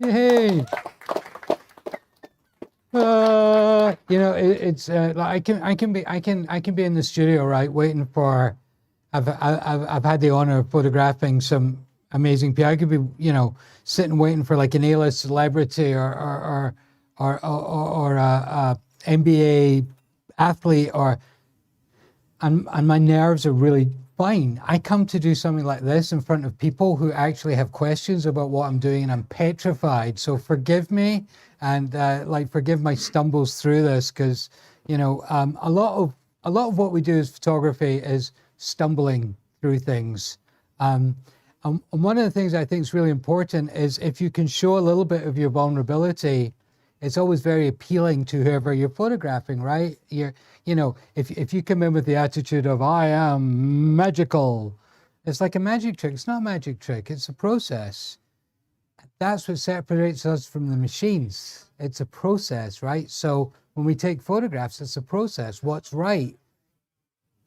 Hey, it's like I can be in the studio, right, waiting for. I've had the honor of photographing some amazing people. I could be, sitting waiting for like an A-list celebrity or a NBA athlete, and my nerves are really fine. I come to do something like this in front of people who actually have questions about what I'm doing, and I'm petrified. So forgive me, and forgive my stumbles through this, because a lot of what we do as photography is stumbling through things. And one of the things I think is really important is if you can show a little bit of your vulnerability, it's always very appealing to whoever you're photographing, right? If you come in with the attitude of I am magical, it's like a magic trick. It's not a magic trick. It's a process. That's what separates us from the machines. It's a process, right? So when we take photographs, it's a process. What's right?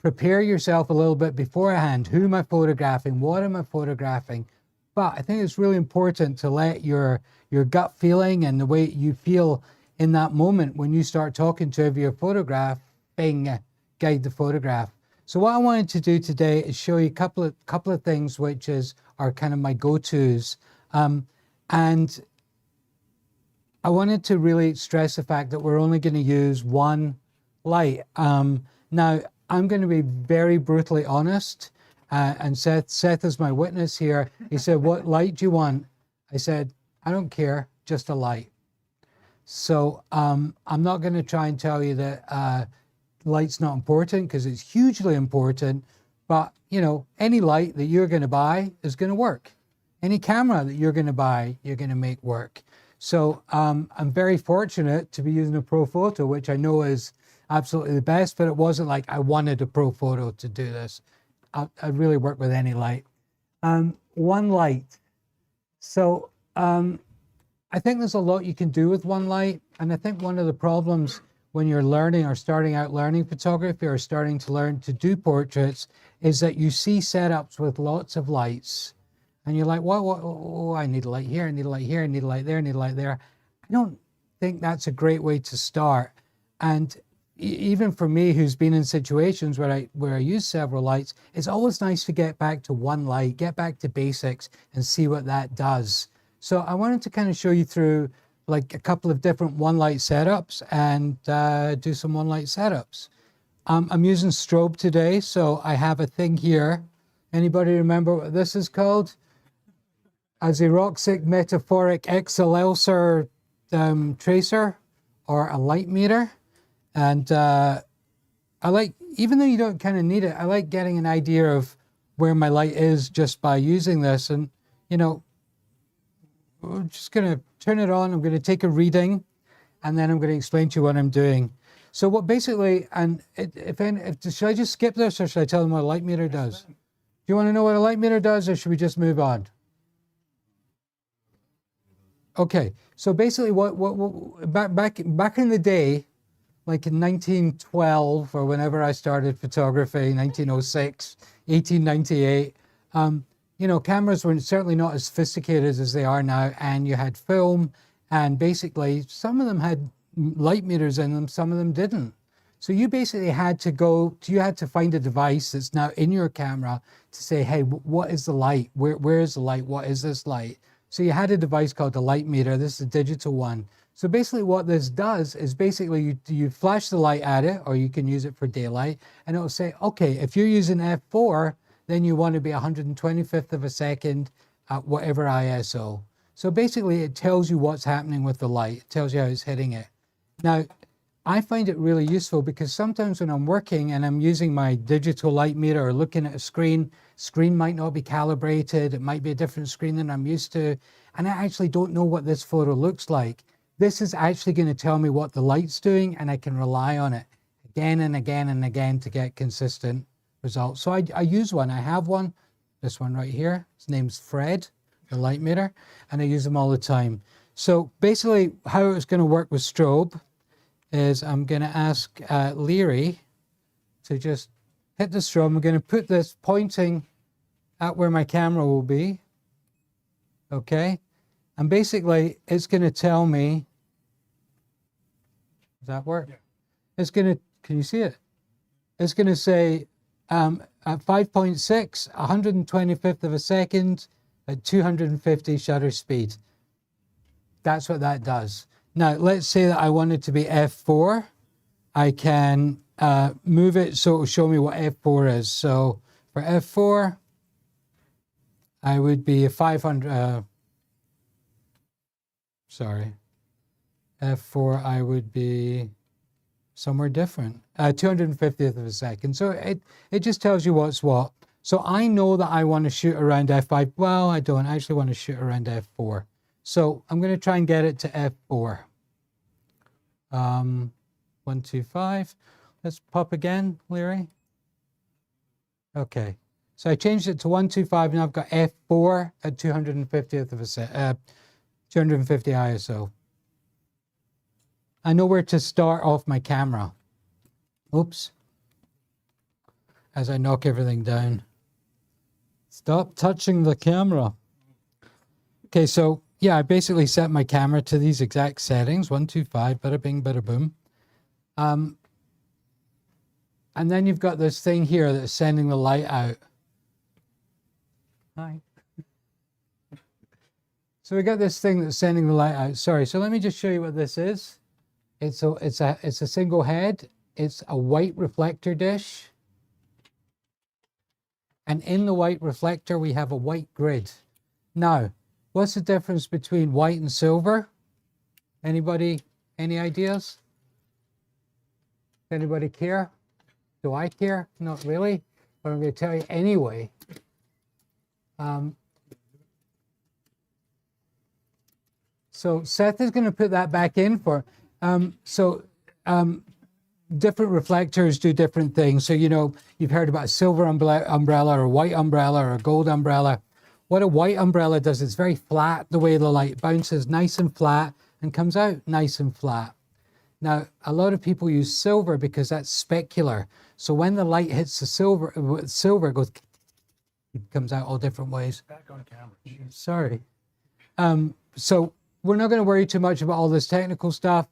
Prepare yourself a little bit beforehand. Who am I photographing? What am I photographing? But I think it's really important to let your gut feeling and the way you feel in that moment when you start talking to whoever you're photographing guide the photograph. So what I wanted to do today is show you a couple of things which are kind of my go-tos. And I wanted to really stress the fact that we're only going to use one light. Now, I'm going to be very brutally honest, and Seth is my witness here. He said, "What light do you want?" I said, "I don't care, just a light." So I'm not going to try and tell you that light's not important, because it's hugely important. But any light that you're going to buy is going to work. Any camera that you're going to buy, you're going to make work. So I'm very fortunate to be using a Pro Photo, which I know is absolutely the best, but it wasn't like I wanted a Pro Photo to do this. I really work with any light. One light. So I think there's a lot you can do with one light. And I think one of the problems when you're learning or starting out learning photography or starting to learn to do portraits is that you see setups with lots of lights. And you're like, oh, I need a light here, I need a light here, I need a light there, I need a light there. I don't think that's a great way to start. And even for me, who's been in situations where I use several lights, it's always nice to get back to one light, get back to basics and see what that does. So I wanted to kind of show you through like a couple of different one light setups and do some one light setups. I'm using strobe today, so I have a thing here. Anybody remember what this is called? A xeroxic metaphoric XLR tracer, or a light meter. And I like, even though you don't kind of need it, I like getting an idea of where my light is just by using this. And, we're just going to turn it on. I'm going to take a reading, and then I'm going to explain to you what I'm doing. So what basically, and should I just skip this, or should I tell them what a light meter does? Do you want to know what a light meter does, or should we just move on? Okay, so basically back in the day, like in 1912 or whenever I started photography, 1906, 1898, cameras were certainly not as sophisticated as they are now, and you had film, and basically some of them had light meters in them, some of them didn't. So you basically had to find a device that's now in your camera to say, hey, what is the light? Where is the light? What is this light? So you had a device called the light meter. This is a digital one. So basically what this does is basically you flash the light at it, or you can use it for daylight, and it'll say, okay, if you're using f4, then you want to be 125th of a second at whatever ISO. So basically it tells you what's happening with the light. It tells you how it's hitting it. Now, I find it really useful because sometimes when I'm working and I'm using my digital light meter or looking at a screen might not be calibrated. It might be a different screen than I'm used to. And I actually don't know what this photo looks like. This is actually going to tell me what the light's doing, and I can rely on it again and again and again to get consistent results. So I use one. I have one, this one right here. His name's Fred, the light meter, and I use them all the time. So basically how it's going to work with strobe is I'm going to ask Leary to just hit the strobe. I'm going to put this pointing at where my camera will be. Okay. And basically, it's going to tell me, does that work? Yeah. It's going to, can you see it? It's going to say at 5.6, 125th of a second at 250 shutter speed. That's what that does. Now, let's say that I want it to be f4. I can move it so it will show me what f4 is. So for f4, I would be 500, sorry, f4, I would be somewhere different, 250th of a second. So it just tells you what's what. So I know that I want to shoot around f5. Well, I don't. I actually want to shoot around f4. So I'm going to try and get it to f4. 125. Let's pop again, Leary. Okay. So I changed it to 125, and I've got f4 at 250th of a second, 250 ISO. I know where to start off my camera. Oops. As I knock everything down. Stop touching the camera. Okay, so yeah, I basically set my camera to these exact settings, 125, bada bing, bada boom. And then you've got this thing here that's sending the light out. Hi. So we got this thing that's sending the light out. Sorry, so let me just show you what this is. It's a single head. It's a white reflector dish. And in the white reflector, we have a white grid. Now, what's the difference between white and silver? Anybody, any ideas? Anybody care? Do I care? Not really, but I'm going to tell you anyway. So Seth is going to put that back in for, different reflectors do different things. So, you know, you've heard about a silver umbrella or a white umbrella or a gold umbrella. What a white umbrella does, it's very flat, the way the light bounces, nice and flat, and comes out nice and flat. Now, a lot of people use silver because that's specular. So when the light hits the silver goes, it comes out all different ways. Back on camera. Jeez. Sorry. So we're not going to worry too much about all this technical stuff.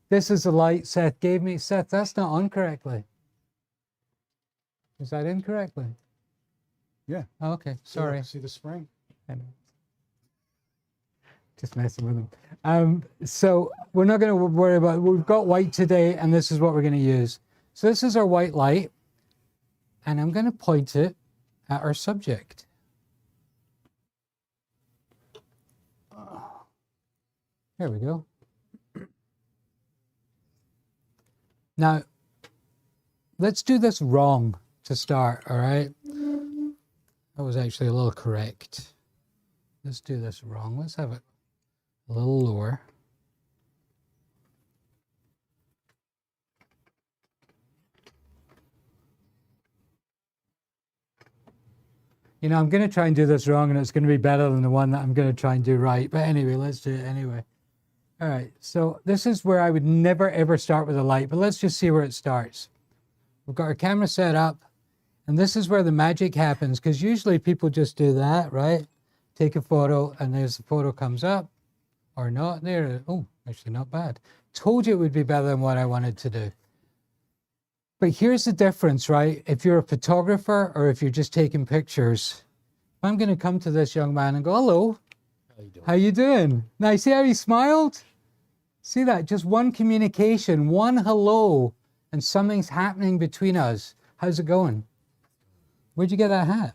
This is the light Seth gave me. Seth, that's not on correctly. Is that in correctly? Yeah. Oh, okay, sorry. See the spring? Just messing with them. So we're not going to worry about it. We've got white today, and this is what we're going to use. So this is our white light, and I'm going to point it at our subject. There we go. Now, let's do this wrong to start, all right? That was actually a little correct. Let's do this wrong. Let's have it a little lower. You know, I'm going to try and do this wrong, and it's going to be better than the one that I'm going to try and do right. But anyway, let's do it anyway. All right, so this is where I would never, ever start with a light, but let's just see where it starts. We've got our camera set up, and this is where the magic happens, because usually people just do that, right? Take a photo, and there's the photo comes up, or not. There, oh, actually not bad. Told you it would be better than what I wanted to do. But here's the difference, right? If you're a photographer or if you're just taking pictures, I'm going to come to this young man and go, hello, how you doing? Now, you see how he smiled? See that? Just one communication, one hello, and something's happening between us. How's it going? Where'd you get that hat?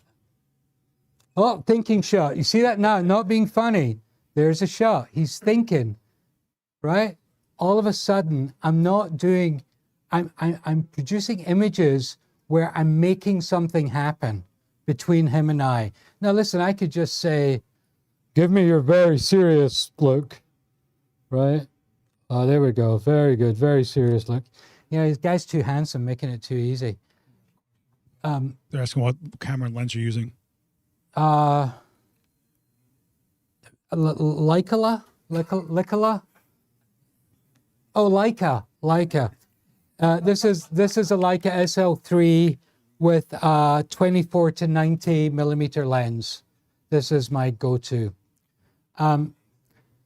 Oh, thinking shot. You see that now? Not being funny. There's a shot. He's thinking, right? All of a sudden, I'm producing images where I'm making something happen between him and I. Now, listen, I could just say, give me your very serious look, right? Oh, there we go. Very good. Very serious look. You know, this guy's too handsome, making it too easy. They're asking what camera and lens you're using. Leica? Oh, Leica. This is a Leica SL3 with 24 to 90 millimeter lens. This is my go-to.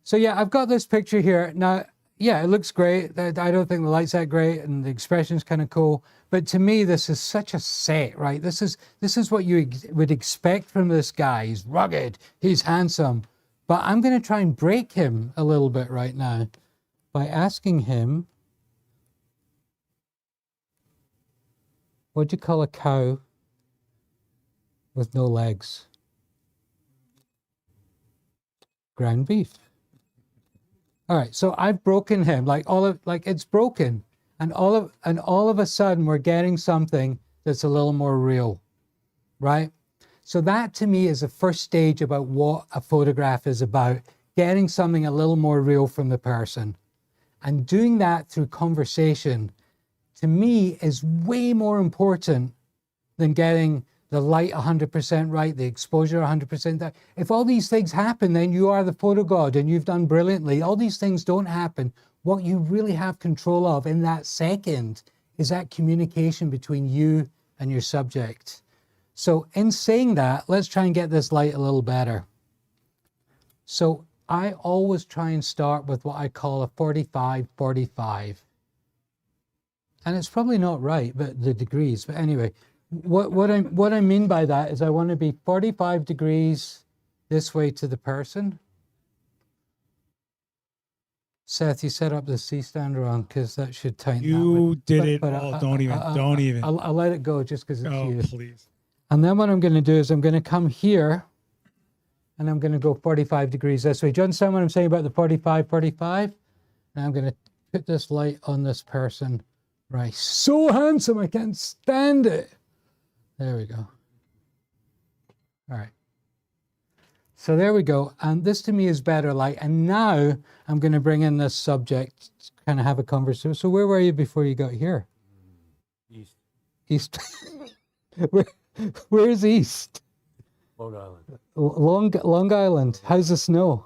So yeah, I've got this picture here. Now, yeah, it looks great. I don't think the light's that great and the expression's kind of cool. But to me, this is such a set, right? This is what you would expect from this guy. He's rugged, he's handsome. But I'm going to try and break him a little bit right now by asking him, what do you call a cow with no legs? Ground beef. All right, so I've broken him, it's broken, and all of a sudden we're getting something that's a little more real, right? So that to me is the first stage about what a photograph is about, getting something a little more real from the person. And doing that through conversation, to me, is way more important than getting the light 100% right, the exposure 100% right. If all these things happen, then you are the photo god and you've done brilliantly. All these things don't happen. What you really have control of in that second is that communication between you and your subject. So in saying that, let's try and get this light a little better. So I always try and start with what I call a 45-45. And it's probably not right, but the degrees. But anyway, what I mean by that is I want to be 45 degrees this way to the person. Seth, you set up the C-stand wrong because that should tighten that You way. did it. Don't even. I'll let it go just because it's you. Please. And then what I'm going to do is I'm going to come here and I'm going to go 45 degrees this way. Do you understand what I'm saying about the 45-45? And I'm going to put this light on this person. Right. So handsome, I can't stand it. There we go. All right. So there we go. And this to me is better light. And now I'm going to bring in this subject to kind of have a conversation. So where were you before you got here? East. East. Where's East? Long Island. Long Island. How's the snow?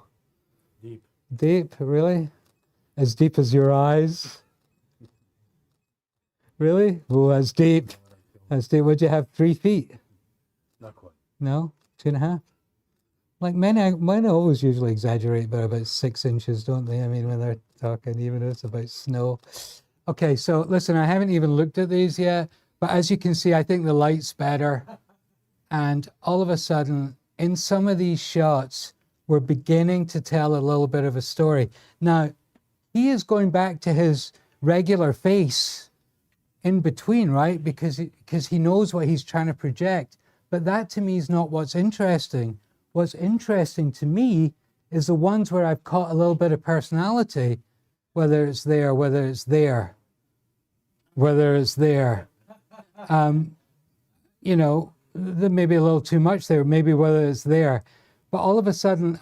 Deep. Deep, really? As deep as your eyes? Really? Oh, that's deep. That's deep. Would you have 3 feet? Not quite. No? 2.5? Like men always usually exaggerate by about 6 inches, don't they? I mean, when they're talking, even if it's about snow. Okay, so listen, I haven't even looked at these yet, but as you can see, I think the light's better. And all of a sudden, in some of these shots, we're beginning to tell a little bit of a story. Now, he is going back to his regular face in between, right? Because he knows what he's trying to project. But that to me is not what's interesting. What's interesting to me is the ones where I've caught a little bit of personality, whether it's there, whether it's there, whether it's there. You know, there may be a little too much there, maybe whether it's there. But all of a sudden,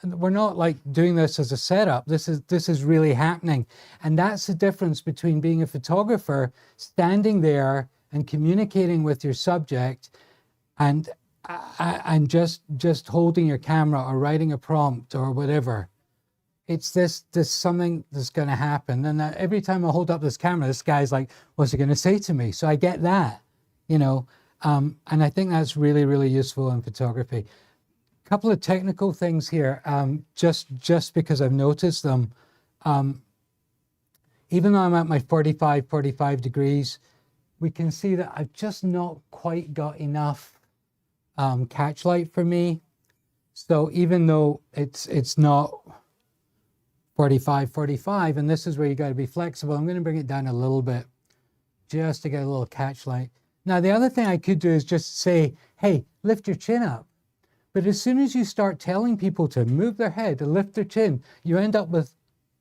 we're not like doing this as a setup. This is really happening. And that's the difference between being a photographer, standing there and communicating with your subject, and just holding your camera or writing a prompt or whatever. It's this something that's going to happen. And every time I hold up this camera, this guy's like, what's he going to say to me? So I get that, you know. And I think that's really, really useful in photography. A couple of technical things here, just because I've noticed them. Even though I'm at my 45 degrees, we can see that I've just not quite got enough catch light for me. So even though it's not 45, and this is where you got to be flexible, I'm going to bring it down a little bit just to get a little catch light. Now, the other thing I could do is just say, hey, lift your chin up. But as soon as you start telling people to move their head, to lift their chin, you end up with,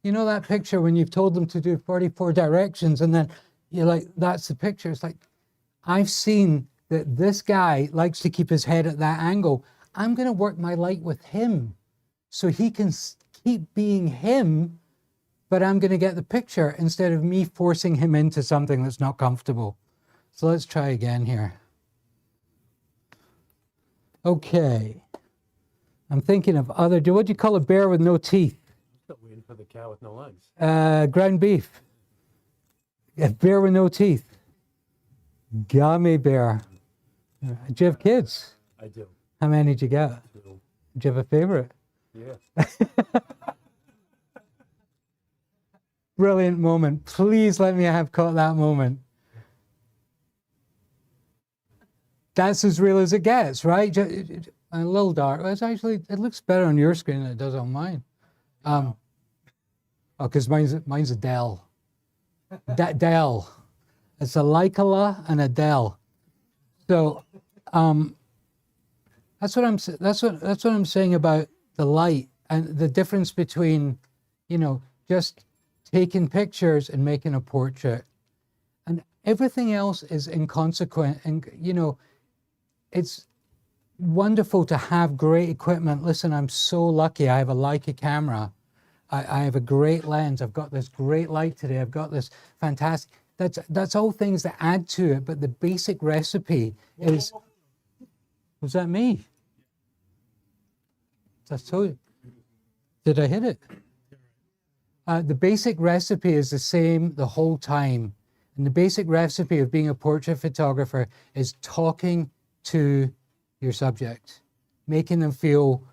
you know, that picture when you've told them to do 44 directions and then you're like, that's the picture. It's like, I've seen that this guy likes to keep his head at that angle. I'm going to work my light with him so he can keep being him, but I'm going to get the picture instead of me forcing him into something that's not comfortable. So let's try again here. Okay. I'm thinking of what do you call a bear with no teeth? Still waiting for the cow with no legs. Ground beef. A bear with no teeth. Gummy bear. Do you have kids? I do. How many did you get? 2. Do you have a favorite? Yeah. Brilliant moment. Please let me have caught that moment. That's as real as it gets, right? A little dark. It's actually, it looks better on your screen than it does on mine. Oh, because mine's a Dell. Dell. It's a Leica and a Dell. So that's what I'm saying about the light and the difference between, you know, just taking pictures and making a portrait, and everything else is inconsequent. And you know, it's wonderful to have great equipment. Listen, I'm so lucky. I have a Leica camera. I have a great lens. I've got this great light today. I've got this fantastic. That's all things that add to it. But the basic recipe is. Was that me? I told you. Did I hit it? The basic recipe is the same the whole time. And the basic recipe of being a portrait photographer is talking to your subject, making them feel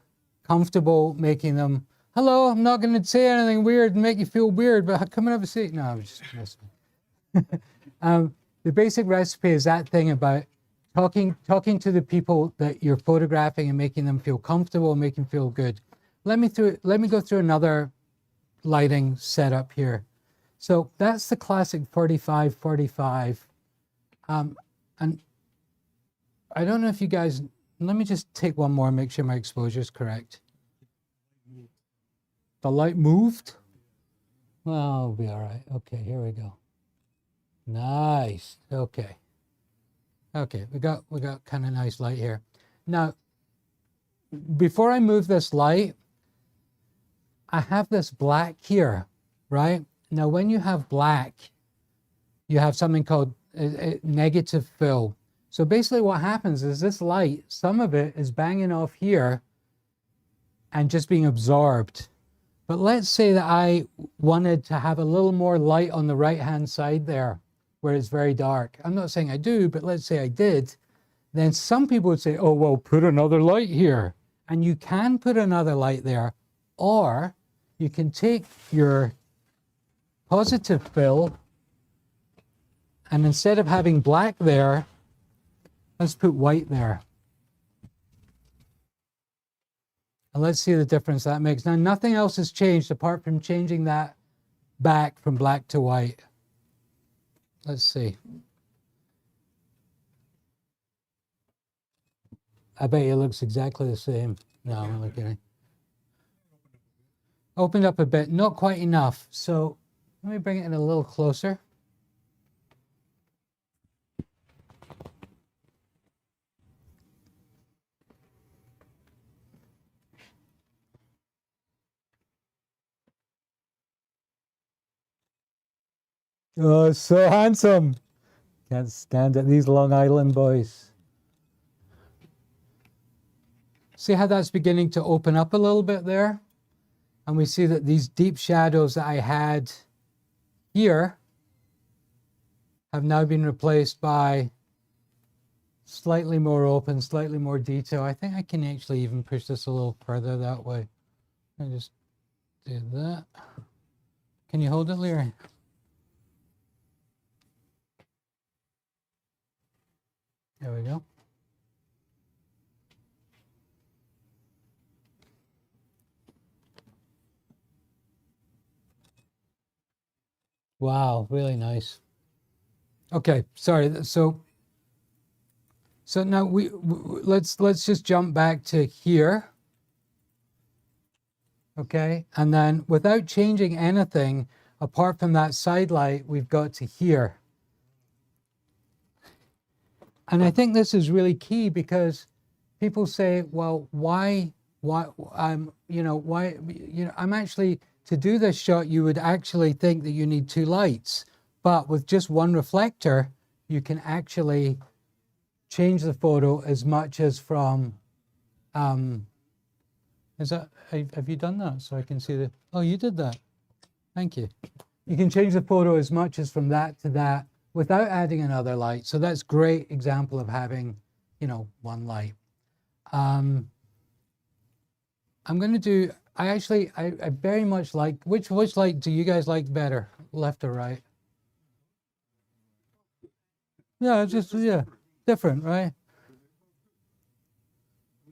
comfortable, making them, hello, I'm not going to say anything weird and make you feel weird, but come and have a seat. No, I'm just messing. The basic recipe is that thing about talking to the people that you're photographing and making them feel comfortable and making them feel good. Let me go through another lighting setup here. So that's the classic 45-45. And I don't know if you guys, let me just take one more and make sure my exposure is correct. The light moved? Well, I'll be all right. Okay, here we go. Nice. Okay. Okay, we got kind of nice light here. Now, before I move this light, I have this black here, right? Now, when you have black, you have something called negative fill. So basically what happens is this light, some of it is banging off here and just being absorbed. But let's say that I wanted to have a little more light on the right-hand side there, where it's very dark. I'm not saying I do, but let's say I did. Then some people would say, oh, well, put another light here. And you can put another light there, or you can take your positive fill, and instead of having black there, let's put white there. And let's see the difference that makes. Now, nothing else has changed apart from changing that back from black to white. Let's see. I bet you it looks exactly the same. No, I'm only kidding. Opened up a bit, not quite enough. So let me bring it in a little closer. Oh, so handsome. Can't stand it, these Long Island boys. See how that's beginning to open up a little bit there? And we see that these deep shadows that I had here have now been replaced by slightly more open, slightly more detail. I think I can actually even push this a little further that way. I just do that. Can you hold it, Leary? There we go. Wow, really nice. Okay, sorry. So now let's just jump back to here. Okay, and then without changing anything apart from that side light, we've got to here. And I think this is really key because people say, well, why, I'm actually, to do this shot, you would actually think that you need two lights, but with just one reflector, you can actually change the photo as much as from, have you done that? So I can see the, oh, you did that. Thank you. You can change the photo as much as from that to that, without adding another light. So that's a great example of having, one light. I'm going to do, I very much like, which light do you guys like better? Left or right? Yeah, it's just, yeah, different, right?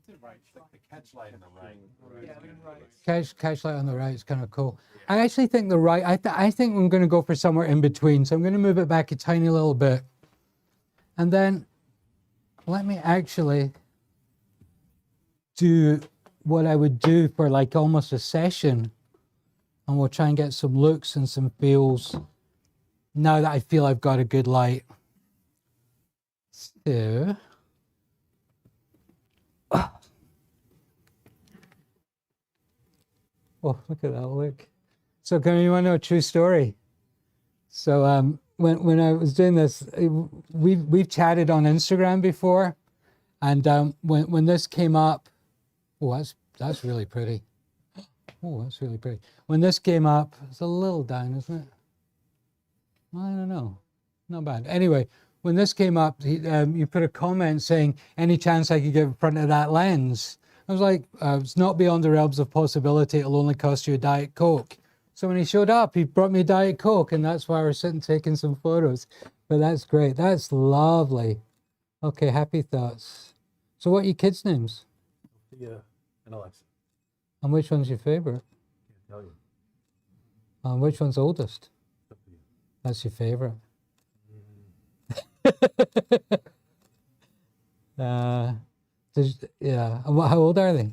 The catch light in the right. Catch light on the right is kind of cool. I actually think the right, I think I'm going to go for somewhere in between. So I'm going to move it back a tiny little bit. And then let me actually do what I would do for like almost a session. And we'll try and get some looks and some feels now that I feel I've got a good light. So, oh, look at that look. So, you want to know a true story? So, when I was doing this, we've chatted on Instagram before, and when this came up, oh, that's really pretty. Oh, that's really pretty. When this came up, it's a little down, isn't it? I don't know. Not bad. Anyway, when this came up, you put a comment saying, any chance I could get in front of that lens? I was like, it's not beyond the realms of possibility. It'll only cost you a Diet Coke. So when he showed up, he brought me a Diet Coke, and that's why we're sitting taking some photos. But that's great. That's lovely. Okay, happy thoughts. So what are your kids' names? Yeah, and Alexa. And which one's your favorite? Can't tell you. And which one's oldest? Up to you. That's your favorite. Yeah. And how old are they?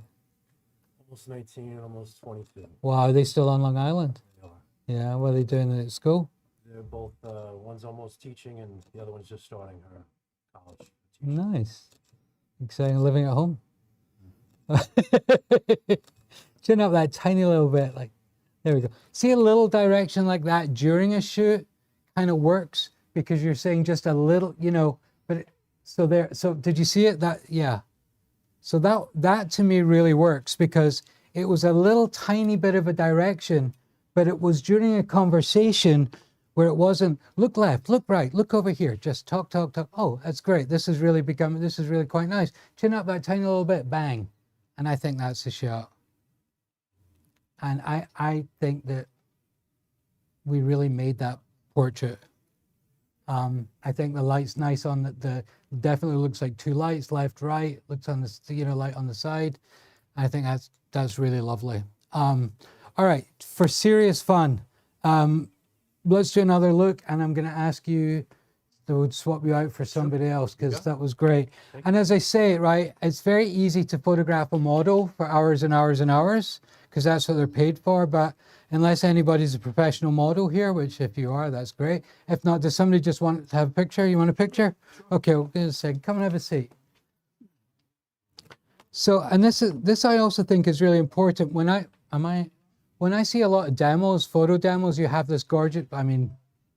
Almost 19, almost 22. Wow, are they still on Long Island? They are. Yeah, what are they doing at school? They're both, one's almost teaching and the other one's just starting her college. Nice. Exciting living at home. Chin up that tiny little bit, like, there we go. See, a little direction like that during a shoot kind of works because you're saying just a little, but so did you see it? Yeah. So that to me really works because it was a little tiny bit of a direction, but it was during a conversation where it wasn't look left, look right, look over here, just talk. Oh, that's great. This is really quite nice. Chin up that tiny little bit, bang. And I think that's the shot. And I think that we really made that portrait. I think the light's nice on the definitely looks like two lights, left, right, looks on the, light on the side. I think that's really lovely. All right, for serious fun, let's do another look, and I'm going to ask you to swap you out for somebody else because that was great. And as I say, right, it's very easy to photograph a model for hours and hours and hours because that's what they're paid for. But unless anybody's a professional model here, which if you are, that's great. If not, does somebody just want to have a picture? You want a picture? Okay, well, give us a second. Come and have a seat. So, and this I also think is really important. When I see a lot of demos, photo demos, you have this gorgeous,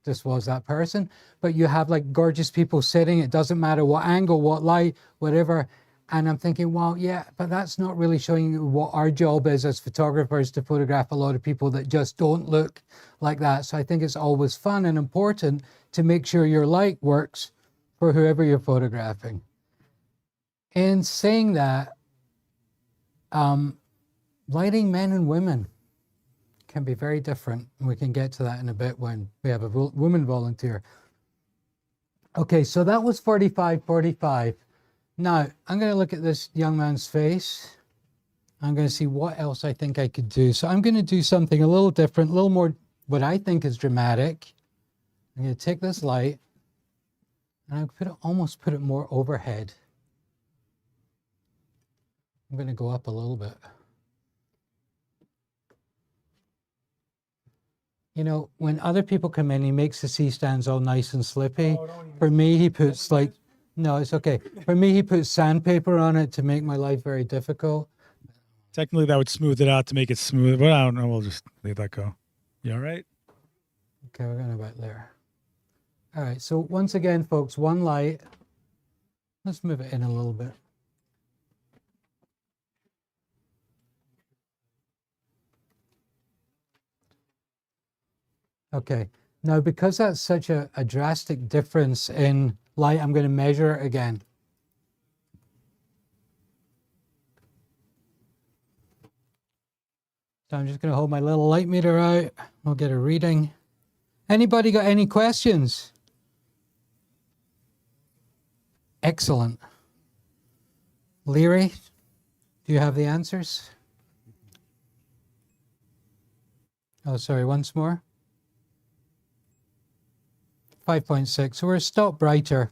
this was that person, but you have like gorgeous people sitting. It doesn't matter what angle, what light, whatever. And I'm thinking, well, yeah, but that's not really showing you what our job is as photographers, to photograph a lot of people that just don't look like that. So I think it's always fun and important to make sure your light works for whoever you're photographing. In saying that, lighting men and women can be very different. And we can get to that in a bit when we have a woman volunteer. Okay, so that was 45. Now, I'm going to look at this young man's face. I'm going to see what else I think I could do. So I'm going to do something a little different, a little more what I think is dramatic. I'm going to take this light and I'll almost put it more overhead. I'm going to go up a little bit. When other people come in, he makes the C-stands all nice and slippy. For me, he puts like, no, it's okay. For me, he puts sandpaper on it to make my life very difficult. Technically, that would smooth it out to make it smooth, but I don't know. We'll just leave that go. You all right? Okay, we're going about there. All right, so once again, folks, one light. Let's move it in a little bit. Okay, now because that's such a drastic difference in light, I'm going to measure it again. So I'm just going to hold my little light meter out. We'll get a reading. Anybody got any questions? Excellent. Leary, do you have the answers? Oh, sorry, once more. 5.6. So we're a stop brighter.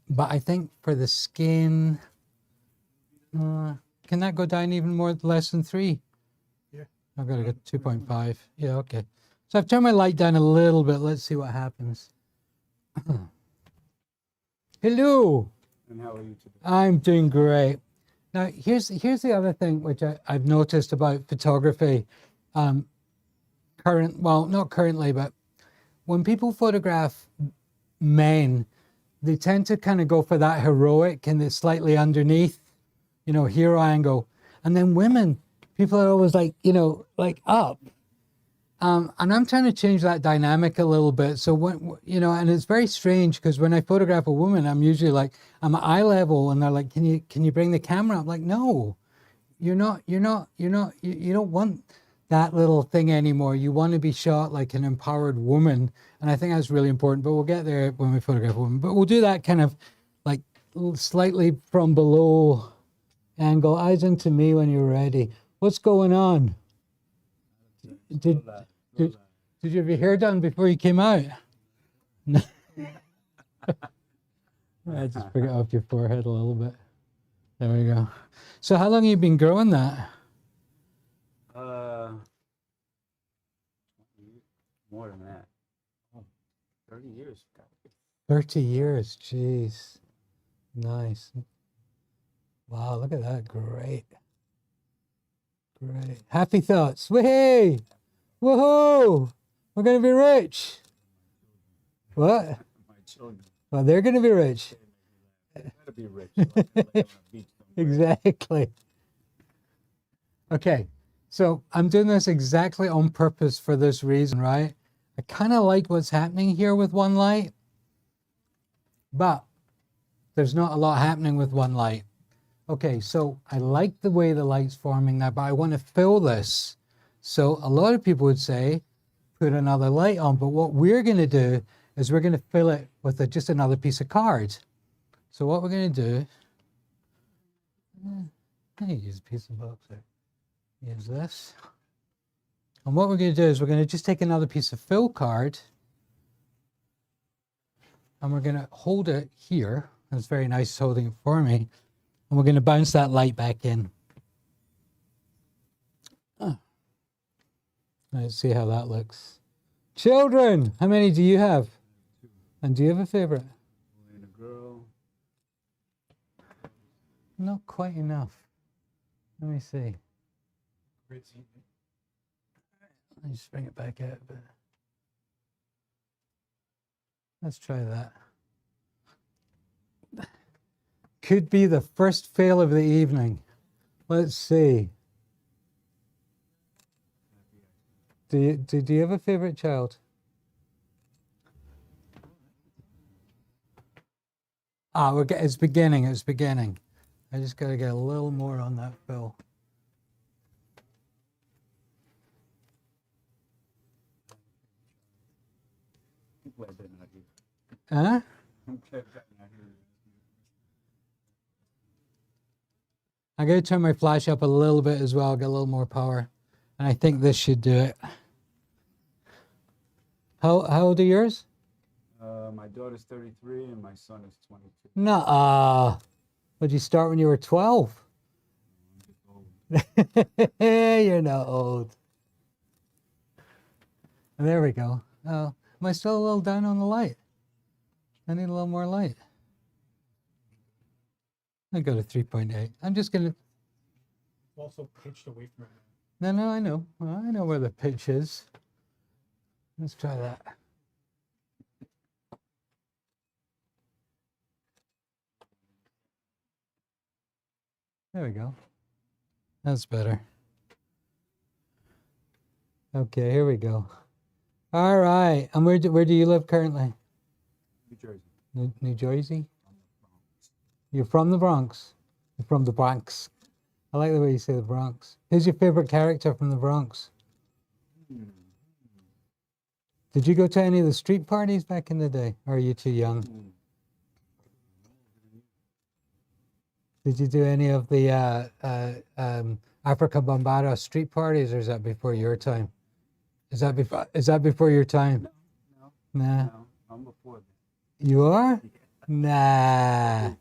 But I think for the skin, can that go down even more, less than 3? Yeah. I've got to go 2.5. Yeah, okay. So I've turned my light down a little bit. Let's see what happens. Hello. And how are you today? I'm doing great. Now, here's the other thing which I've noticed about photography. Well, not currently, but when people photograph men, they tend to kind of go for that heroic and it's slightly underneath, hero angle. And then women, people are always like, like up. And I'm trying to change that dynamic a little bit. So when, and it's very strange because when I photograph a woman, I'm usually like, I'm at eye level and they're like, can you bring the camera up? I'm like, no, you don't want that little thing anymore. You want to be shot like an empowered woman. And I think that's really important, but we'll get there when we photograph a woman. But we'll do that kind of like slightly from below angle. Eyes into me when you're ready. What's going on? Did you have your hair done before you came out? No. I just bring it off your forehead a little bit. There we go. So how long have you been growing that? More than that. 30 years. 30 years, jeez. Nice. Wow, look at that, great. Great. Happy thoughts. Woohoo! Woohoo! We're gonna be rich. What? My children. Well, they're gonna be rich. They gotta be rich. Like on a beach somewhere. Exactly. Okay, so I'm doing this exactly on purpose for this reason, right? I kind of like what's happening here with one light, but there's not a lot happening with one light. Okay, so I like the way the light's forming now, but I want to fill this. So a lot of people would say, put another light on, but what we're going to do is we're going to fill it with just another piece of card. So what we're going to do, I use a piece of box there. Use this. And what we're going to do is we're going to just take another piece of fill card and we're going to hold it here. It's very nice holding it for me. And we're going to bounce that light back in. Let's see how that looks. Children, how many do you have? And do you have a favorite? Boy and a girl. Not quite enough. Let me see. Great seeing you. Let me just bring it back out a bit. Let's try that. Could be the first fail of the evening. Let's see. Do you have a favorite child? It's beginning. It's beginning. I just got to get a little more on that fill. Glad they're not here. Huh? I'm glad they're not here. I'm going to turn my flash up a little bit as well, get a little more power. And I think this should do it. How old are yours? My daughter's 33 and my son is 22. Nuh-uh. Would you start when you were 12? I'm just old. You're not old. There we go. Oh, am I still a little down on the light? I need a little more light. I go to 3.8. I'm just going to... Also pitched away from it. No, I know. Well, I know where the pitch is. Let's try that. There we go. That's better. Okay, here we go. All right. And where do you live currently? New Jersey. New Jersey? I'm from the Bronx. You're from the Bronx. You're from the Bronx. I like the way you say the Bronx. Who's your favorite character from the Bronx? Did you go to any of the street parties back in the day? Or are you too young? Did you do any of the Africa Bombada street parties, or is that before your time? Is that before your time? No, Nah. no, I'm before You are? Nah. that.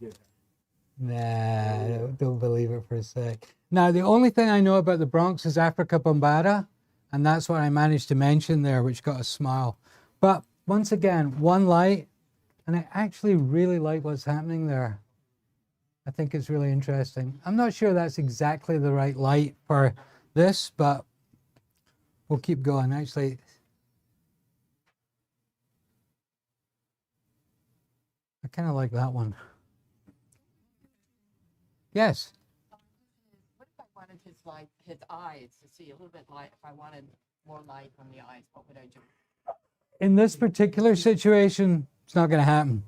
Nah. Don't believe it for a sec. Now, the only thing I know about the Bronx is Africa Bombada, and that's what I managed to mention there, which got a smile. But once again, one light, and I actually really like what's happening there. I think it's really interesting. I'm not sure that's exactly the right light for this, but we'll keep going. Actually, I kind of like that one. Yes. What if I wanted his eyes to see a little bit light? If I wanted more light on the eyes, what would I do? In this particular situation, it's not going to happen.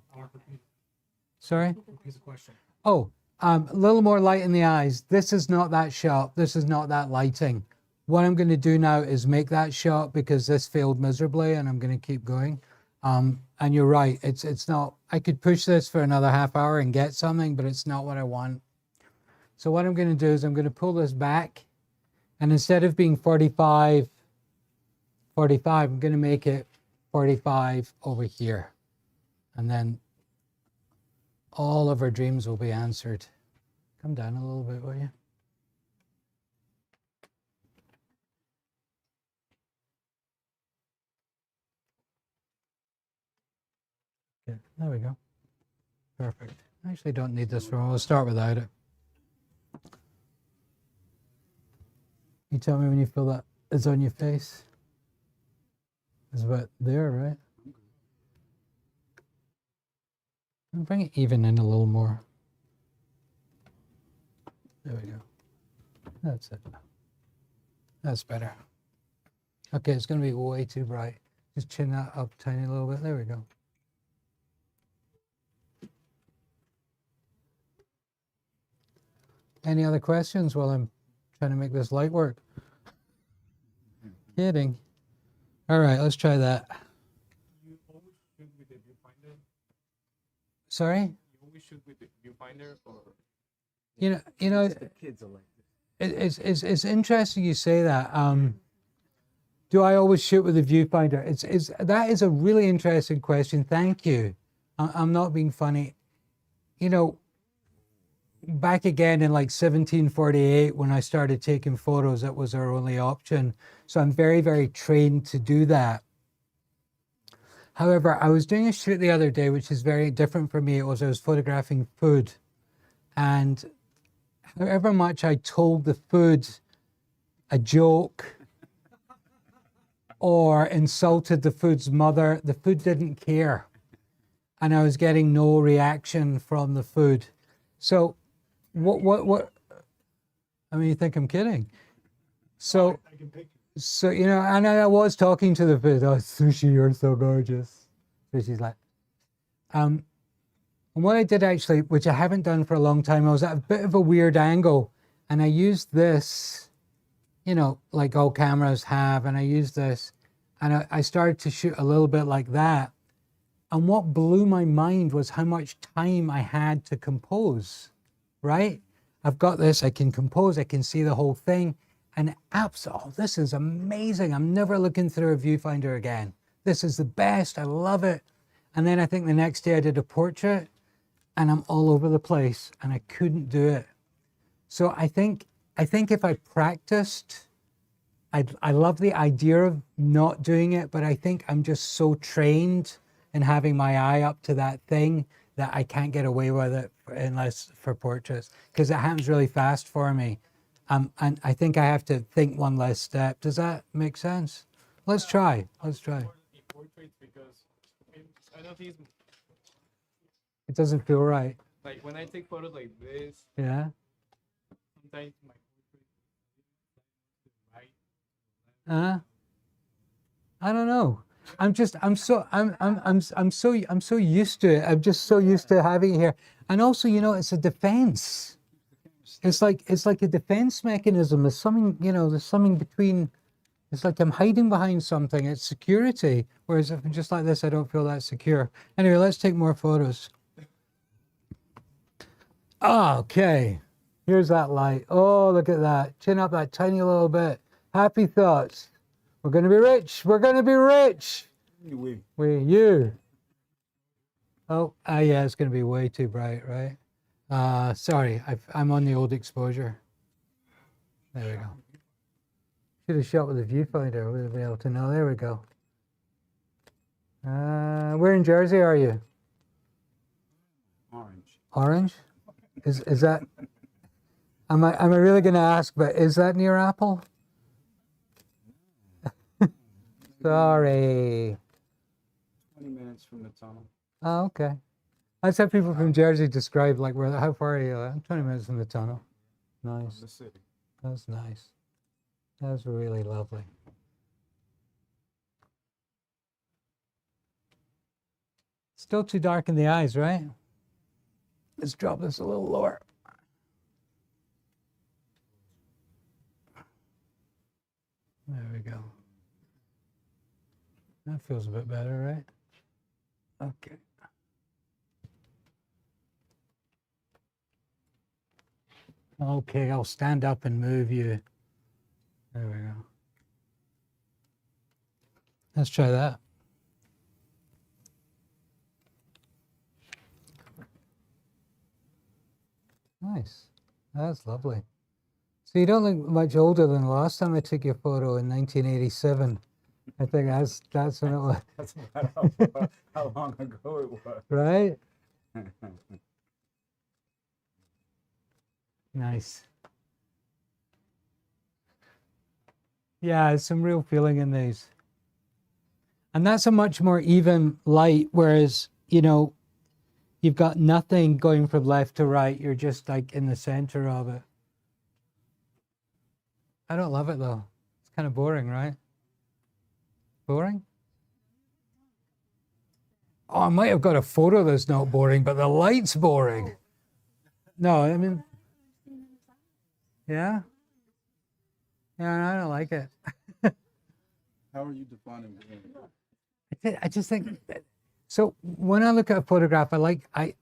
Sorry? Here's a question. Oh, a little more light in the eyes. This is not that shot. This is not that lighting. What I'm going to do now is make that shot because this failed miserably, and I'm going to keep going. And you're right. It's not. I could push this for another half hour and get something, but it's not what I want. So what I'm going to do is I'm going to pull this back, and instead of being 45, I'm going to make it 45 over here, and then all of our dreams will be answered. Come down a little bit, will you? Okay, there we go. Perfect. I actually don't need this one. We'll start without it. You tell me when you feel that it's on your face. It's about there, right? And bring it even in a little more. There we go. That's it. That's better. Okay, it's going to be way too bright. Just chin that up tiny little bit. There we go. Any other questions while I'm trying to make this light work? Kidding. All right, let's try that. You always shoot with the viewfinder? Sorry? You always shoot with the viewfinder or? You know, The kids are like this. it's interesting you say that. Do I always shoot with a viewfinder? That is a really interesting question. Thank you. I'm not being funny. You know, back again in like 1748 when I started taking photos, that was our only option. So I'm very, very trained to do that. However, I was doing a shoot the other day, which is very different for me. I was photographing food. And however much I told the food a joke or insulted the food's mother, the food didn't care. And I was getting no reaction from the food. So what, I mean, you think I'm kidding. So, you know, and I was talking to the food, oh, Sushi, you're so gorgeous. So she's like, and what I did actually, which I haven't done for a long time, I was at a bit of a weird angle, and I used this, you know, like all cameras have, and I used this, and I started to shoot a little bit like that. And what blew my mind was how much time I had to compose, right? I've got this, I can compose, I can see the whole thing, and oh, this is amazing. I'm never looking through a viewfinder again. This is the best, I love it. And then I think the next day I did a portrait, and I'm all over the place, and I couldn't do it. So I think if I practiced, I love the idea of not doing it, but I think I'm just so trained in having my eye up to that thing that I can't get away with it unless for portraits, because it happens really fast for me. And I think I have to think one less step. Does that make sense? Let's try. Let's try. In portraits because I know these, It doesn't feel right. like when I take photos like this, Yeah. sometimes my portrait right. I don't know. I'm so used to it. I'm just so used to having it here. And also, you know, it's a defense. It's like a defense mechanism. There's something, there's something between. It's like I'm hiding behind something. It's security. Whereas if I'm just like this, I don't feel that secure. Anyway, let's take more photos. Okay. Here's that light. Oh, look at that. Chin up that tiny little bit. Happy thoughts. We're going to be rich. We're going to be rich. You. Oh, yeah, it's going to be way too bright, right? Sorry, I'm on the old exposure. There we go. Should have shot with a viewfinder. Would have been able to know. There we go. Where in Jersey are you? Orange. Orange? Is that? Am I really going to ask? But is that near Apple? Sorry. 20 minutes from the tunnel. Oh, okay. That's how people from Jersey describe like how far are you? I'm 20 minutes from the tunnel. Nice. The city. That's nice. That's really lovely. Still too dark in the eyes, right? Let's drop this a little lower. There we go. That feels a bit better, right? Okay. Okay, I'll stand up and move you. There we go. Let's try that. Nice. That's lovely. So you don't look much older than the last time I took your photo in 1987. I think that's when it was. That's about how long ago it was. Right? Nice. Yeah, there's some real feeling in these. And that's a much more even light, whereas, you've got nothing going from left to right. You're just like in the center of it. I don't love it though. It's kind of boring, right? Boring? Oh, I might have got a photo that's not boring, but the light's boring. No, I mean, yeah? Yeah, I don't like it. How are you defining boring? I just think, so when I look at a photograph, it's like I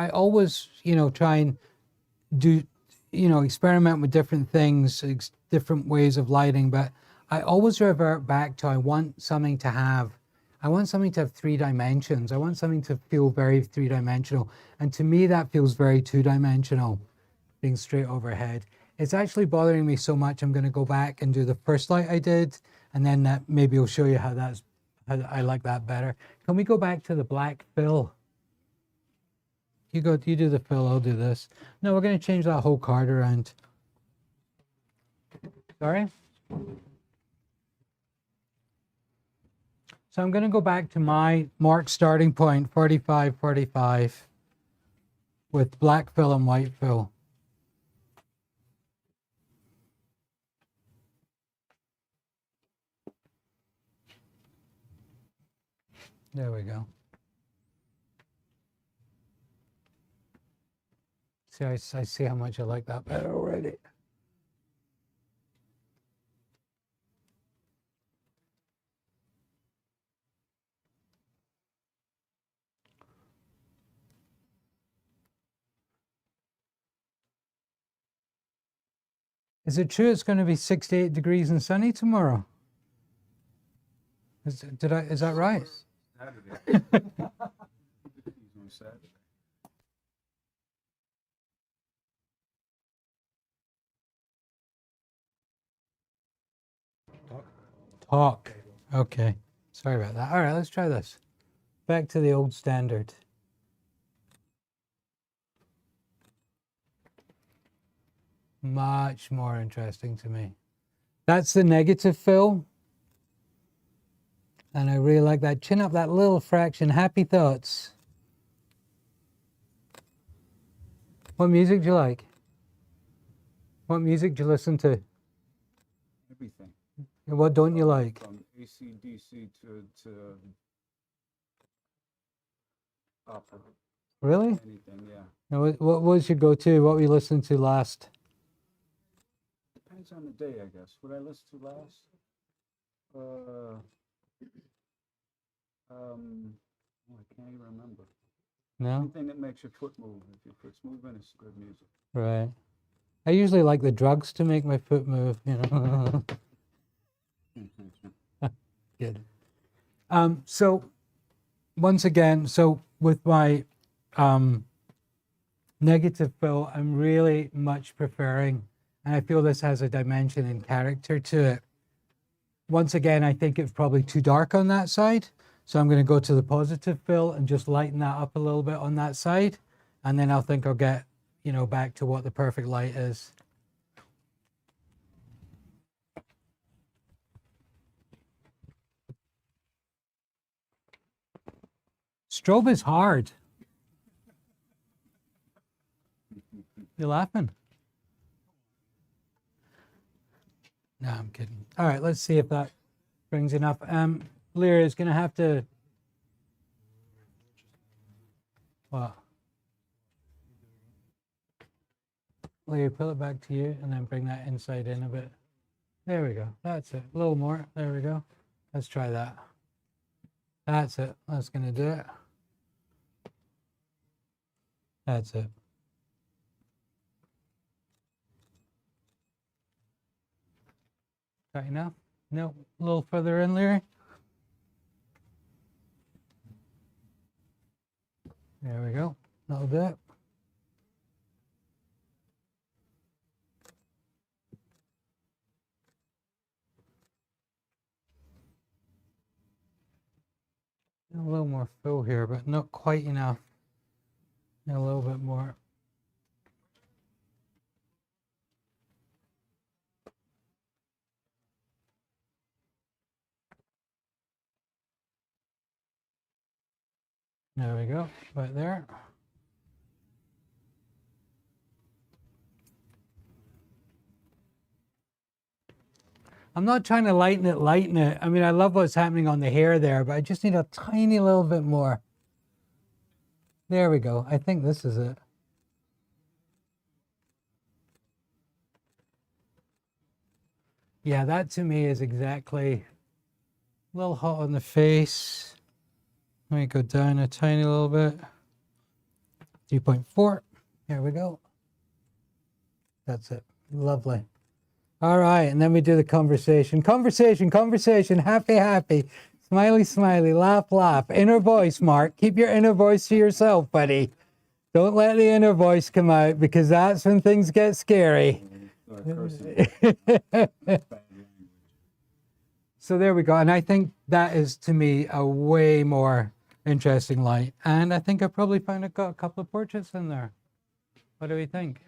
always, try and do, experiment with different things, different ways of lighting, but I always revert back to I want something to have 3 dimensions. I want something to feel very 3-dimensional. And to me, that feels very 2-dimensional, being straight overhead. It's actually bothering me so much, I'm going to go back and do the first light I did, and then that maybe I'll show you how I like that better. Can we go back to the black fill? You do the fill, I'll do this. No, we're going to change that whole card around. Sorry? So I'm going to go back to my mark starting point, 45, 45, with black fill and white fill. There we go. See, I see how much I like that better already. Is it true it's going to be 68 degrees and sunny tomorrow? Is that right? Saturday. On Saturday. Talk. Okay. Sorry about that. All right, let's try this. Back to the old standard. Much more interesting to me. That's the negative fill. And I really like that. Chin up that little fraction. Happy thoughts. What music do you like? What music do you listen to? Everything. And what don't you like? From AC/DC to opera. Really? anything, yeah. Now, what was your go-to? What were you listening to last? Depends on the day, I guess. What I listened to last? I can't even remember. No? Anything that makes your foot move. If your foot's moving, it's good music. Right. I usually like the drugs to make my foot move, you know. Good. So once again, so with my negative fill, I'm really much preferring, and I feel this has a dimension and character to it. Once again, I think it's probably too dark on that side. So I'm going to go to the positive fill and just lighten that up a little bit on that side. And then I'll think I'll get, you know, back to what the perfect light is. Strobe is hard. You laughing? No, I'm kidding. All right, let's see if that brings enough. Lyra is going to have to. What? Lyra, pull it back to you and then bring that inside in a bit. There we go. That's it. A little more. There we go. Let's try that. That's it. That's going to do it. That's it. Got enough? No, a little further in, Larry. There we go. That'll do it. A little more fill here, but not quite enough. A little bit more. There we go, right there. I'm not trying to lighten it. I mean, I love what's happening on the hair there, but I just need a tiny little bit more. There we go. I think this is it. Yeah, that to me is exactly a little hot on the face. Let me go down a tiny little bit. 3.4. There we go. That's it. Lovely. All right, and then we do the conversation. Conversation. Happy. Smiley. Laugh. Inner voice, Mark. Keep your inner voice to yourself, buddy. Don't let the inner voice come out because that's when things get scary. So there we go. And I think that is, to me, a way more interesting light. And I think I probably found a couple of portraits in there. What do we think?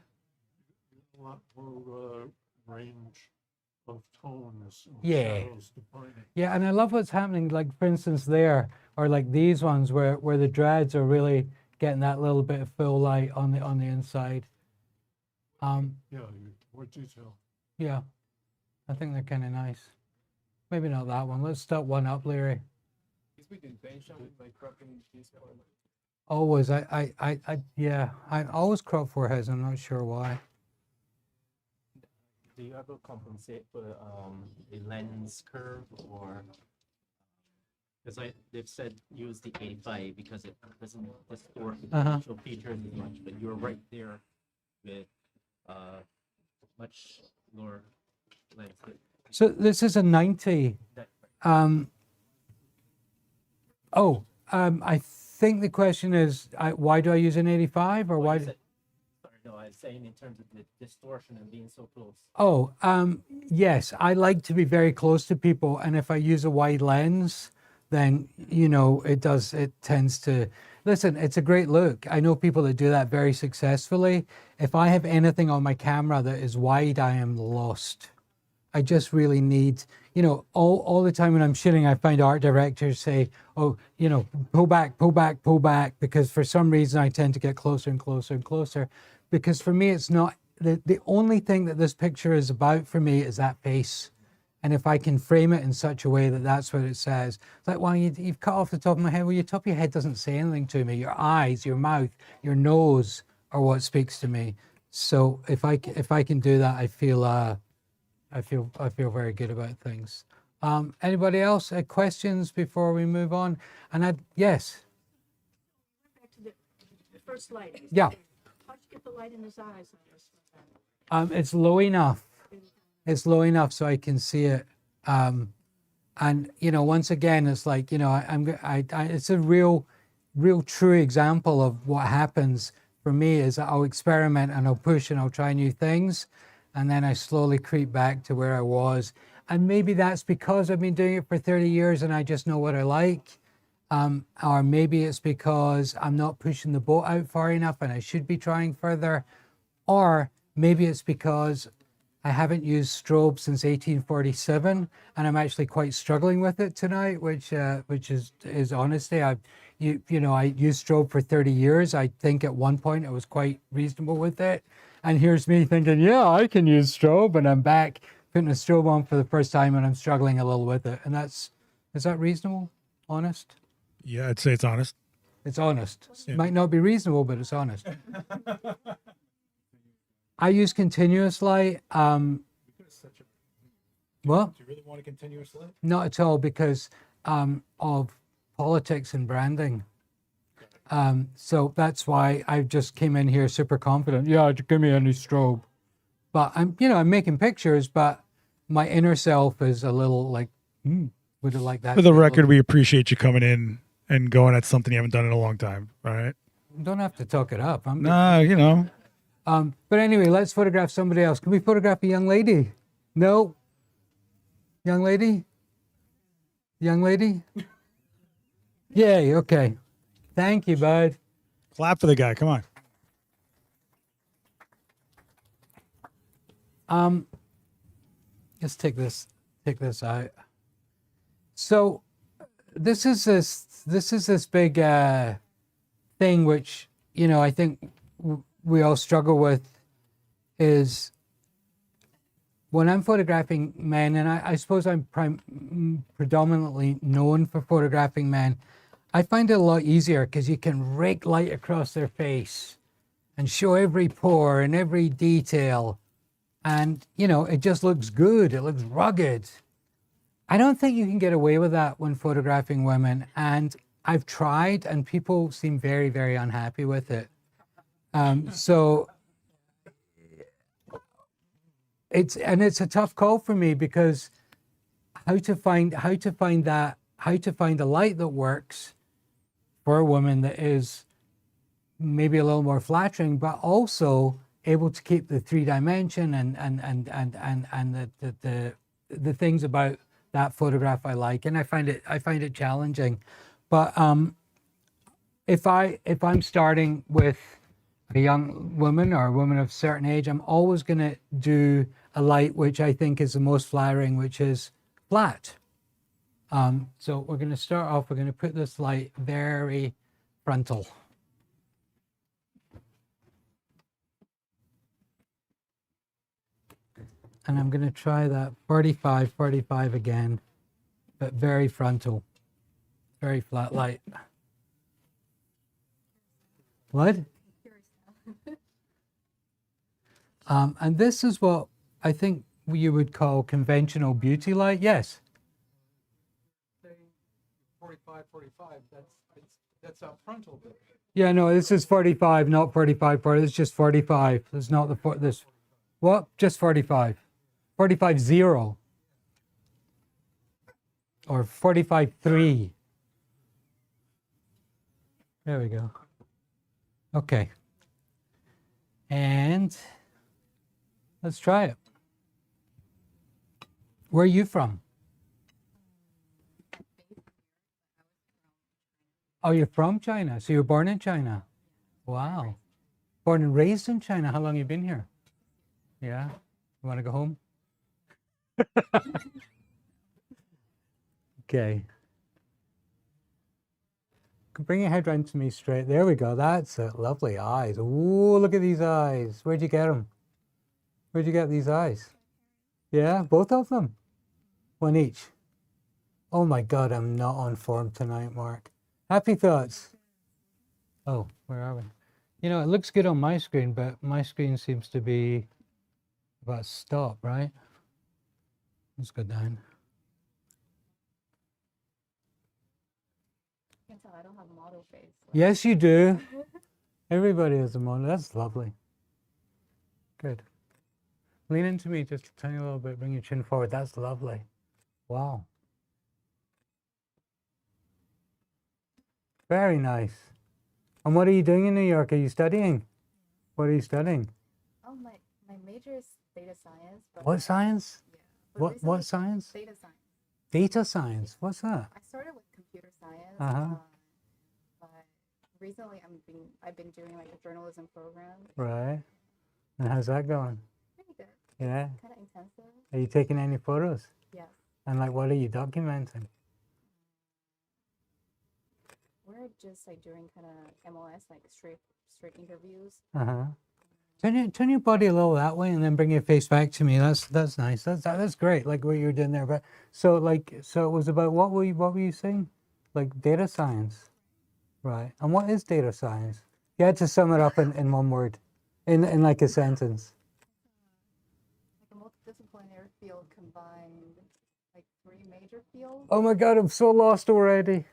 A lot more range of tones. And Yeah. shadows defining. Yeah, and I love what's happening, like, for instance, there, or like these ones where the dreads are really getting that little bit of full light on the inside. Yeah, more detail. Yeah, I think they're kind of nice. Maybe not that one. Let's start one up, Larry. He's with intention with like cropping this color. Always, I always crop foreheads. I'm not sure why. Do you ever compensate for the lens curve, or because they've said use the 85 because it doesn't distort the facial features as much, but you're right there with much lower lens. So this is a 90. I think the question is, why do I use an 85, or why? Sorry, no, I was saying in terms of the distortion and being so close. Yes, I like to be very close to people, and if I use a wide lens, then, you know, it tends to, listen, it's a great look. I know people that do that very successfully. If I have anything on my camera that is wide, I am lost. I just really need, you know, all the time when I'm shooting, I find art directors say, oh, you know, pull back, because for some reason I tend to get closer and closer. Because for me, it's not, the only thing that this picture is about for me is that face. And if I can frame it in such a way that that's what it says, it's like, well, you've cut off the top of my head. Well, your top of your head doesn't say anything to me. Your eyes, your mouth, your nose are what speaks to me. So if I can do that, I feel very good about things. Anybody else? Questions before we move on? And yes. Back to the first light. Yeah. How'd you get the light in his eyes on this one? It's low enough. It's low enough so I can see it. And you know, once again, it's like, you know, it's a real true example of what happens for me is that I'll experiment and I'll push and I'll try new things, and then I slowly creep back to where I was. And maybe that's because I've been doing it for 30 years and I just know what I like. Or maybe it's because I'm not pushing the boat out far enough and I should be trying further. Or maybe it's because I haven't used strobe since 1847 and I'm actually quite struggling with it tonight, which is honesty. You know, I used strobe for 30 years. I think at one point I was quite reasonable with it. And here's me thinking, yeah, I can use strobe, and I'm back putting a strobe on for the first time and I'm struggling a little with it. And is that reasonable? Honest? Yeah, I'd say it's honest. It's honest. Yeah. It might not be reasonable, but it's honest. I use continuous light. Well, Do you really want a continuous light? not at all, because of politics and branding. So that's why I just came in here super confident. Yeah, give me any strobe. But I'm making pictures, but my inner self is a little like, would it like that? For the record, we appreciate you coming in and going at something you haven't done in a long time. All right. Don't have to talk it up. Nah, you know. But anyway, let's photograph somebody else. Can we photograph a young lady? No? Young lady? Young lady? Yay, okay. Thank you, bud. Clap for the guy. Come on. Let's take this out. So this is this big thing which, you know, I think we all struggle with, is when I'm photographing men, and I suppose I'm predominantly known for photographing men, I find it a lot easier because you can rake light across their face and show every pore and every detail. And, you know, it just looks good. It looks rugged. I don't think you can get away with that when photographing women. And I've tried, and people seem very, very unhappy with it. So it's a tough call for me, because how to find a light that works for a woman that is maybe a little more flattering, but also able to keep the 3-dimension and the things about that photograph I like. And I find it challenging. But if I'm starting with a young woman or a woman of a certain age, I'm always going to do a light which I think is the most flattering, which is flat. So we're going to start off, we're going to put this light very frontal. And I'm going to try that 45 again, but very frontal, very flat light. What? And this is what I think you would call conventional beauty light. Yes. 45, that's a frontal bit. Yeah, no, this is 45, not 45. It's just 45. It's not this. What? Just 45. 45.0. Or 45.3. There we go. Okay. And let's try it. Where are you from? Oh, you're from China. So you were born in China. Wow. Born and raised in China. How long have you been here? Yeah. You want to go home? Okay. Bring your head round to me straight. There we go. That's it. Lovely eyes. Ooh, look at these eyes. Where'd you get them? Where'd you get these eyes? Yeah, both of them. One each. Oh my God, I'm not on form tonight, Mark. Happy thoughts. Oh, where are we? You know, it looks good on my screen, but my screen seems to be about stop, right? Let's go down. You can tell I don't have model face. Yes, you do. Everybody has a model. That's lovely. Good. Lean into me just a tiny little bit. Bring your chin forward. That's lovely. Wow. Very nice. And what are you doing in New York? Are you studying? What are you studying? Oh, my major is data science. But What science? Yeah. But What recently- science? Data science. Data science. What's that? I started with computer science. Uh-huh. But recently I've been doing like a journalism program. Right. And how's that going? Pretty good. Yeah. Kind of intensive. Are you taking any photos? Yes. And like, what are you documenting? We're just like doing kind of MLS, like straight interviews. Uh-huh. Turn your body a little that way, and then bring your face back to me. That's nice. That's great. Like what you were doing there. But so it was about what were you saying? Like data science, right? And what is data science? You had to sum it up in one word, in like a sentence. Like a multidisciplinary field combined like 3 major fields. Oh my God, I'm so lost already.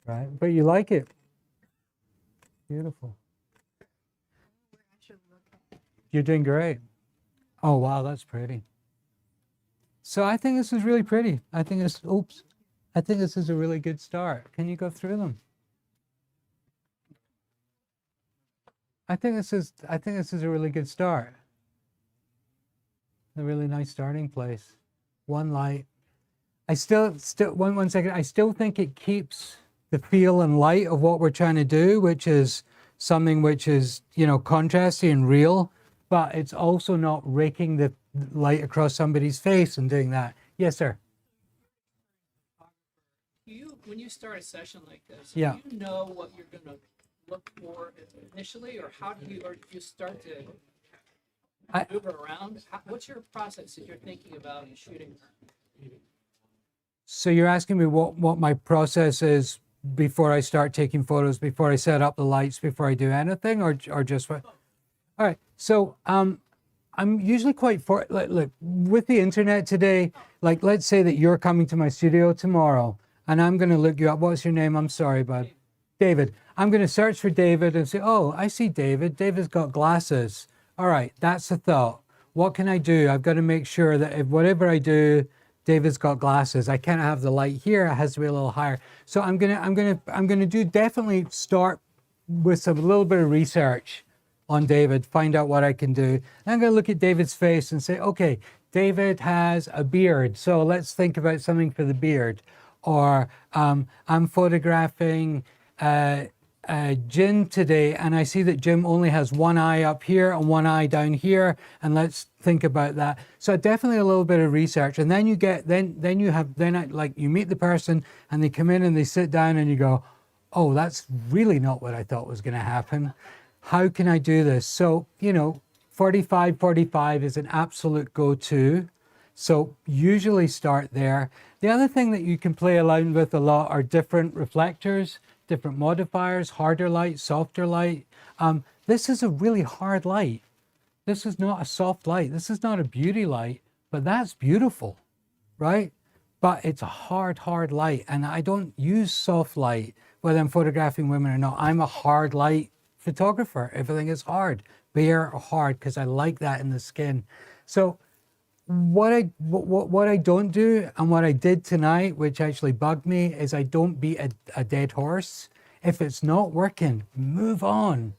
Right, but you like it. Beautiful. Where I should look at. You're doing great. Oh wow, that's pretty. So I think this is really pretty. I think this is a really good start. Can you go through them? I think this is a really good start. A really nice starting place. One light. I still one second. I still think it keeps the feel and light of what we're trying to do, which is something which is, you know, contrasty and real, but it's also not raking the light across somebody's face and doing that. Yes, sir. When you start a session like this, Yeah. do you know what you're going to look for initially, or do you start to maneuver around? What's your process as you're thinking about shooting? So you're asking me what my process is before I start taking photos, before I set up the lights, before I do anything, or just what? All right. So I'm usually quite look, with the internet today. Like, let's say that you're coming to my studio tomorrow, and I'm going to look you up. What's your name? I'm sorry, bud. David. I'm going to search for David and say, oh, I see David. David's got glasses. All right, that's a thought. What can I do? I've got to make sure that if whatever I do, David's got glasses. I can't have the light here. It has to be a little higher. So I'm gonna do definitely start with a little bit of research on David, find out what I can do. And I'm gonna look at David's face and say, okay, David has a beard. So let's think about something for the beard. Or I'm photographing Jim today, and I see that Jim only has one eye up here and one eye down here, and let's think about that. So definitely a little bit of research, and then you get you meet the person, and they come in and they sit down, and you go, oh, that's really not what I thought was going to happen. How can I do this? So 45 is an absolute go-to. So usually start there. The other thing that you can play around with a lot are different reflectors, different modifiers, harder light, softer light. This is a really hard light. This is not a soft light. This is not a beauty light, but that's beautiful, right? But it's a hard light. And I don't use soft light, whether I'm photographing women or not. I'm a hard light photographer. Everything is hard, bare or hard, because I like that in the skin. So what I don't do, and what I did tonight, which actually bugged me, is I don't beat a dead horse. If it's not working, move on.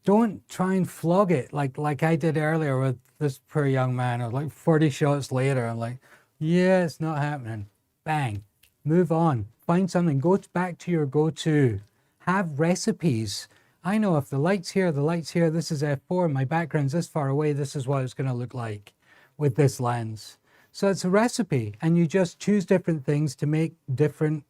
Don't try and flog it like I did earlier with this poor young man. I was like 40 shots later, I'm like, yeah, it's not happening. Bang, move on. Find something. Go back to your go-to. Have recipes. I know if the light's here, this is f4, my background's this far away, this is what it's going to look like with this lens. So it's a recipe, and you just choose different things to make different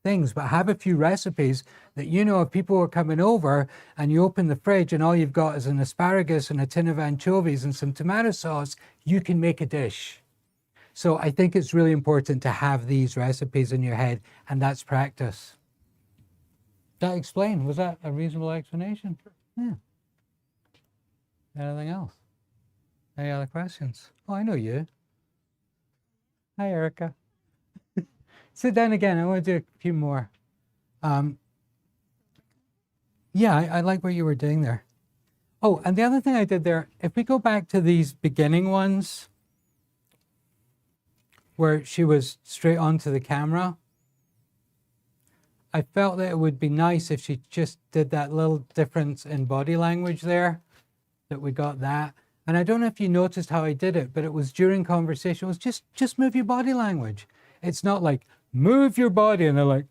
things, but have a few recipes that you know if people are coming over and you open the fridge and all you've got is an asparagus and a tin of anchovies and some tomato sauce, you can make a dish. So I think it's really important to have these recipes in your head, and that's practice. Did that explain? Was that a reasonable explanation? Yeah. Anything else? Any other questions? Oh, I know you. Hi, Erica. Sit down again. I want to do a few more. Yeah, I like what you were doing there. Oh, and the other thing I did there, if we go back to these beginning ones, where she was straight onto the camera, I felt that it would be nice if she just did that little difference in body language there, that we got that. And I don't know if you noticed how I did it, but it was during conversation. It was just move your body language. It's not like, move your body. And they're like,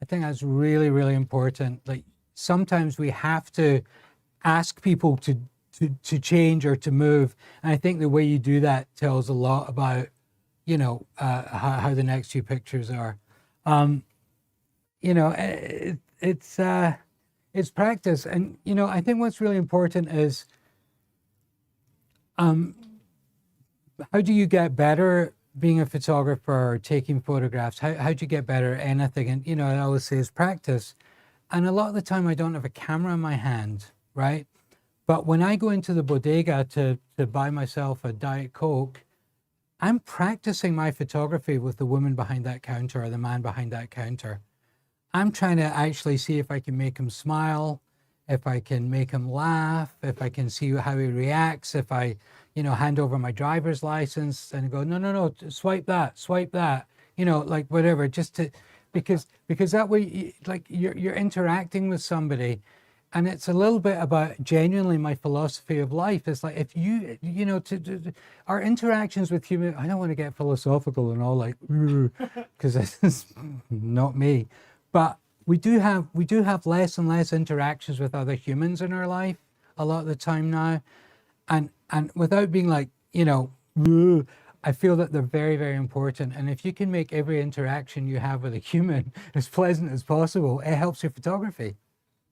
I think that's really, really important. Like sometimes we have to ask people to change or to move. And I think the way you do that tells a lot about, you know, how the next few pictures are. You know, it's practice. And, you know, I think what's really important is, how do you get better being a photographer or taking photographs? How do you get better at anything? And, you know, I always say is practice. And a lot of the time I don't have a camera in my hand, right? But when I go into the bodega to buy myself a Diet Coke, I'm practicing my photography with the woman behind that counter or the man behind that counter. I'm trying to actually see if I can make him smile, if I can make him laugh, if I can see how he reacts, if I, you know, hand over my driver's license and go, no, swipe that, you know, like whatever, just to, because that way, like you're interacting with somebody. And it's a little bit about genuinely my philosophy of life. It's like, if you know, our interactions with human, I don't want to get philosophical and all like, because this is not me. But we do have less and less interactions with other humans in our life a lot of the time now. And without being like, you know, I feel that they're very, very important. And if you can make every interaction you have with a human as pleasant as possible, it helps your photography.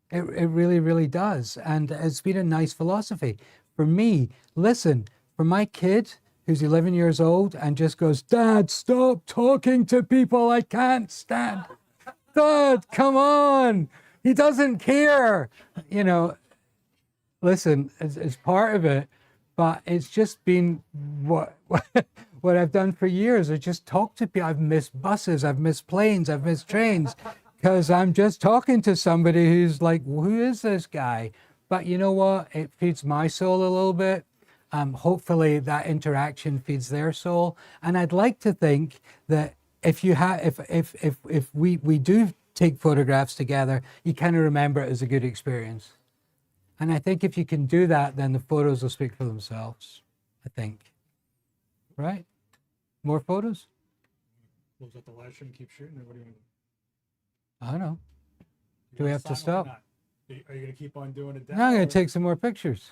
It really, really does. And it's been a nice philosophy. For me, listen, for my kid who's 11 years old and just goes, Dad, stop talking to people I can't stand. Dad, come on. He doesn't care. You know, listen, it's part of it, but it's just been what I've done for years. I just talk to people. I've missed buses, I've missed planes, I've missed trains. Because I'm just talking to somebody who's like, who is this guy? But you know what? It feeds my soul a little bit. Hopefully that interaction feeds their soul. And I'd like to think that if you have, if we do take photographs together, you kind of remember it as a good experience. And I think if you can do that, then the photos will speak for themselves, I think. Right? More photos? Close up the live stream and keep shooting, or what do you want to do? I don't know. You Do we wanna have to sign off or stop? not? Are you going to keep on doing it? Now I'm going to take some more pictures.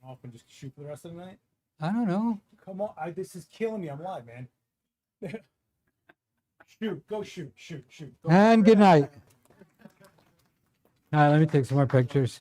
Off and just shoot for the rest of the night? I don't know. Come on, this is killing me. I'm live, man. Shoot, go shoot. Go And good night. All right, let me take some more pictures.